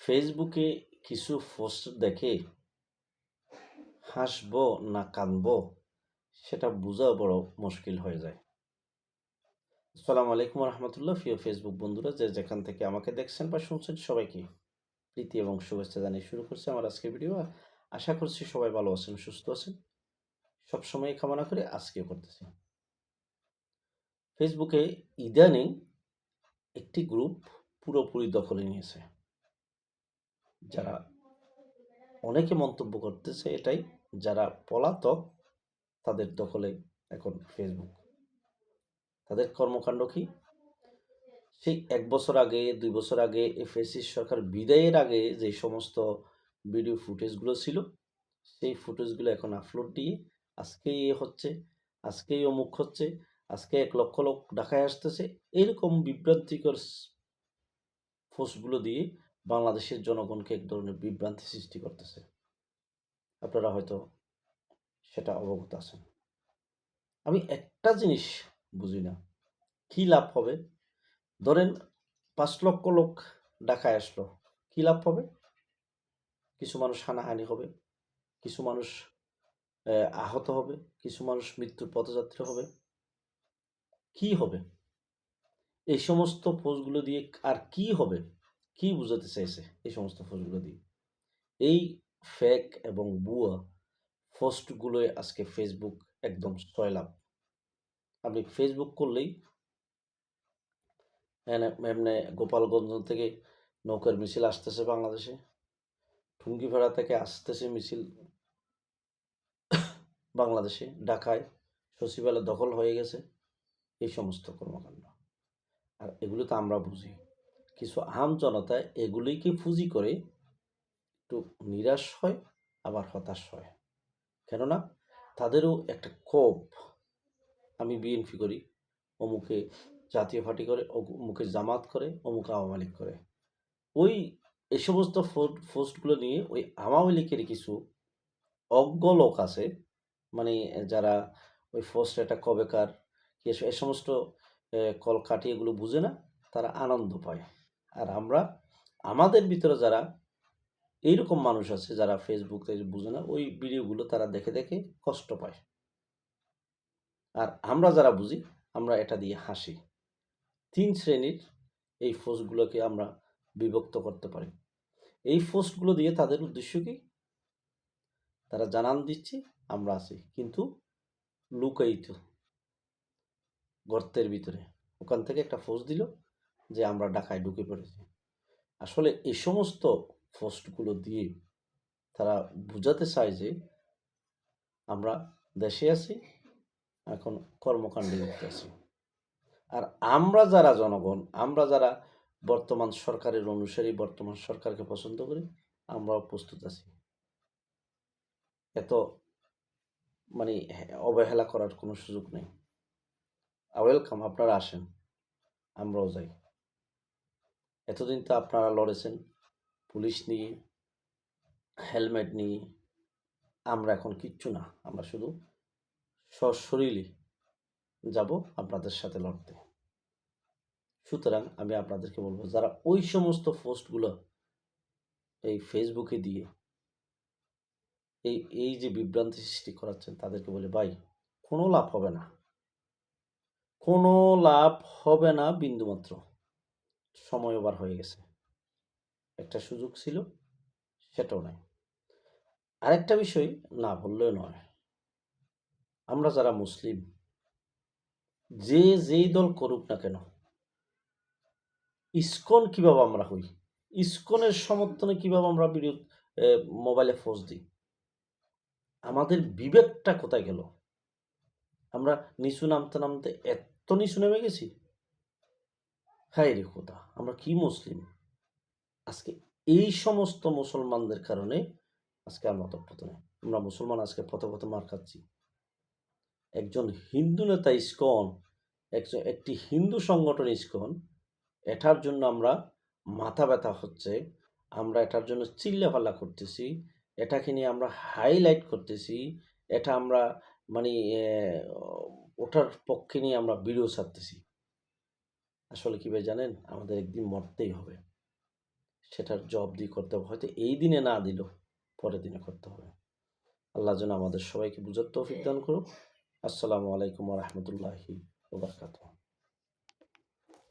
ফেসবুকে কিছু পোস্ট দেখে হাসবো না কাঁদবো সেটা বোঝা বড় মুশকিল হয়ে যায়। আসসালামু আলাইকুম রহমতুল্লাহ। প্রিয় ফেসবুক বন্ধুরা, যে যেখান থেকে আমাকে দেখছেন বা শুনছেন, সবাইকে প্রীতি এবং শুভেচ্ছা জানিয়ে শুরু করছি আমার আজকের ভিডিও। আশা করছি সবাই ভালো আছেন, সুস্থ আছেন। সবসময় কামনা করে আজকেও করতেছি। ফেসবুকে ইদানিং একটি গ্রুপ পুরোপুরি দখলে নিয়েছে। যারা অনেকে মন্তব্য করতেছে এটাই, যারা পলাতক তাদের দখলে এখন ফেসবুক। তাদের কর্মকাণ্ড কি? সেই ১ বছর আগে, ২ বছর আগে ফ্যাসিস্ট সরকার বিদায়ের আগে যে সমস্ত ভিডিও ফুটেজগুলো ছিল, সেই ফুটেজগুলো এখন আপলোড দিয়ে আজকে হচ্ছে, আজকেই অমুক হচ্ছে, আজকে ১,০০,০০০ লোক ঢাকায় আসতেছে, এরকম বিভ্রান্তিকর পোস্টগুলো দিয়ে বাংলাদেশের জনগণকে এক ধরনের বিভ্রান্তি সৃষ্টি করতেছে। আপনারা হয়তো সেটা অবগত আছেন। আমি একটা জিনিস বুঝি না, কি লাভ হবে? ধরেন ৫,০০,০০০ লোক ঢাকায় আসলো, কি লাভ হবে? কিছু মানুষ হানাহানি হবে, কিছু মানুষ আহত হবে, কিছু মানুষ মৃত্যুর পথযাত্রী হবে। কি হবে এই সমস্ত পোস্টগুলো দিয়ে? আর কি হবে? কি বুঝাতে চাইছে এই সমস্ত পোস্টগুলো দিয়ে? এই ফেক এবং ভুয়া পোস্টগুলোয় আজকে ফেসবুক একদম সয়লাব। আপনি ফেসবুক করলেই এমনে গোপালগঞ্জ থেকে নৌকার মিছিল আসতেছে বাংলাদেশে, টুঙ্গিপাড়া থেকে আসতেছে মিছিল বাংলাদেশে, ঢাকায় সচিবালয় দখল হয়ে গেছে, এই সমস্ত কর্মকাণ্ড। আর এগুলো তো আমরা বুঝি, কিছু আম জনতা এগুলিকে পুঁজি করে একটু নিরাশ হয়, আবার হতাশ হয়। কেননা তাদেরও একটা ক্ষোভ, আমি বিএনপি করি, অমুকে জাতীয় পার্টি করে, অমুকে জামাত করে, অমুকে আওয়ামী লীগ করে। ওই এই সমস্ত পোস্টগুলো নিয়ে ওই আওয়ামী লীগের কিছু অজ্ঞ লোক আছে, মানে যারা ওই পোস্ট এটা কবেকার কি এ সমস্ত কলকাঠি এগুলো বুঝে না, তারা আনন্দ পায়। আর আমরা, আমাদের ভিতরে যারা এইরকম মানুষ আছে যারা ফেসবুকে বুঝে না, ওই ভিডিওগুলো তারা দেখে দেখে কষ্ট পায়। আর আমরা যারা বুঝি, আমরা এটা দিয়ে হাসি। ৩ শ্রেণীর এই পোস্টগুলোকে আমরা বিভক্ত করতে পারি। এই পোস্টগুলো দিয়ে তাদের উদ্দেশ্য কি? তারা জানান দিচ্ছে আমরা আছি, কিন্তু লুকায়িত গর্তের ভিতরে। ওখান থেকে একটা পোস্ট দিল যে আমরা ঢাকায় ঢুকে পড়েছি। আসলে এই সমস্ত পোস্টগুলো দিয়ে তারা বুঝাতে চায় যে আমরা দেশে আছি, এখন কর্মকাণ্ডে লিপ্ত আছি। আর আমরা যারা জনগণ, আমরা যারা বর্তমান সরকারের অনুসারী, বর্তমান সরকারকে পছন্দ করি, আমরাও প্রস্তুত আছি। এত মানে অবহেলা করার কোনো সুযোগ নেই। ওয়েলকাম, আপনারা আসেন, আমরাও যাই। এতদিন তো আপনারা লড়েছেন পুলিশ নিয়ে, হেলমেট নিয়ে। আমরা এখন কিচ্ছু না, আমরা শুধু সশরীরে যাব আপনাদের সাথে লড়তে। সুতরাং আমি আপনাদেরকে বলবো, যারা ওই সমস্ত পোস্টগুলো এই ফেসবুকে দিয়ে এই এই যে বিভ্রান্তি সৃষ্টি করাচ্ছেন, তাদেরকে বলে ভাই, কোনো লাভ হবে না, কোনো লাভ হবে না বিন্দুমাত্র। সময় ওভার হয়ে গেছে, একটা সুযোগ ছিল, সেটাও নাই। আরেকটা বিষয় না বললেও নয়, আমরা যারা মুসলিম, যে যেই দল করুক না কেন, ইসকন কিভাবে আমরা হই, ইসকনের সমর্থনে কিভাবে আমরা ভিডিও মোবাইলে পোস্ট দিই, আমাদের বিবেকটা কোথায় গেল? আমরা নিচু নামতে নামতে এত নিচু নেমে গেছি। হায় রে খোদা, আমরা কি মুসলিম! আজকে এই সমস্ত মুসলমানদের কারণে আজকে আমরা অধঃপতনে। আমরা মুসলমান আজকে পথে পথে মার খাচ্ছি। একজন হিন্দু নেতা ইসকন, একটি হিন্দু সংগঠন ইসকন, এটার জন্য আমরা মাথা ব্যথা হচ্ছে, আমরা এটার জন্য চিল্লাপাল্লা করতেছি, এটাকে নিয়ে আমরা হাইলাইট করতেছি, এটা আমরা মানে ওটার পক্ষে নিয়ে আমরা ভিডিও ছাড়তেছি। আসলে কি ভাই জানেন, আমাদের একদিন মরতেই হবে। সেটার জবাবদিহি করতে হবে। হয়তো এই দিনে না দিলেও পরের দিনে করতে হবে। আল্লাহ যেন আমাদের সবাইকে বুঝার তৌফিক দান করুক। আসসালামু আলাইকুম ওয়া রাহমাতুল্লাহি ওয়া বারাকাতুহু।